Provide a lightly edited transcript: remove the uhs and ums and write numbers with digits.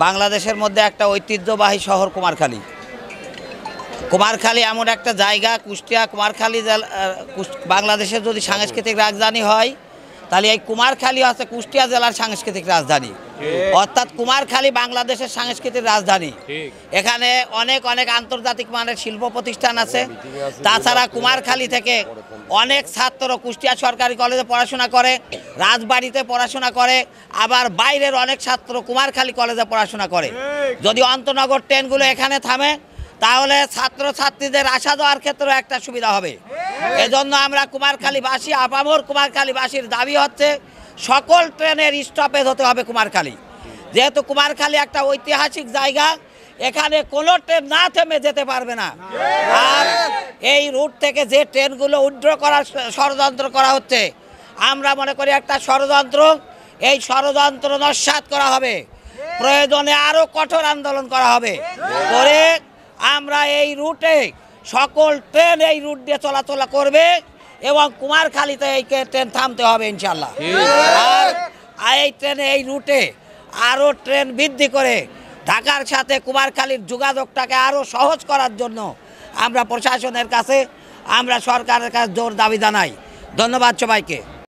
বাংলাদেশের মধ্যে একটা ঐতিহ্যবাহী শহর কুমারখালী। কুমারখালী এমন একটা জায়গা, কুষ্টিয়া কুমারখালী বাংলাদেশের যদি সাংস্কৃতিক রাজধানী হয় তাহলে এই কুমারখালী হচ্ছে কুষ্টিয়া জেলার সাংস্কৃতিক রাজধানী, অর্থাৎ কুমারখালী বাংলাদেশের সাংস্কৃতিক রাজধানী। এখানে অনেক অনেক আন্তর্জাতিক মানের শিল্প প্রতিষ্ঠান আছে। তাছাড়া কুমারখালী থেকে অনেক ছাত্র কুষ্টিয়া সরকারি কলেজে পড়াশোনা করে, রাজবাড়িতে পড়াশোনা করে, আবার বাইরের অনেক ছাত্র কুমারখালী কলেজে পড়াশোনা করে। যদি অন্তনগর ট্রেনগুলো এখানে থামে তাহলে ছাত্রছাত্রীদের আসা যাওয়ার ক্ষেত্রে একটা সুবিধা হবে। এজন্য আমরা কুমারখালীবাসী, আপামর কুমারখালীবাসীর দাবি হচ্ছে সকল ট্রেনের স্টপেজ হতে হবে কুমারখালী। যেহেতু কুমারখালী একটা ঐতিহাসিক জায়গা, এখানে কোনো ট্রেন না থেমে যেতে পারবে না। আর এই রুট থেকে যে ট্রেনগুলো উইথড্র করার ষড়যন্ত্র করা হচ্ছে, আমরা মনে করি একটা ষড়যন্ত্র। এই ষড়যন্ত্র নস্যাৎ করা হবে, প্রয়োজনে আরও কঠোর আন্দোলন করা হবে। করে আমরা এই রুটে সকল ট্রেন এই রুট দিয়ে চলাচল করবে এবং কুমারখালীতে এই ট্রেন থামতে হবে ইনশাল্লাহ। আর এই ট্রেনে এই রুটে আরও ট্রেন বৃদ্ধি করে ঢাকার সাথে কুমারখালীর যোগাযোগটাকে আরও সহজ করার জন্য আমরা প্রশাসনের কাছে, আমরা সরকারের কাছে জোর দাবি জানাই। ধন্যবাদ সবাইকে।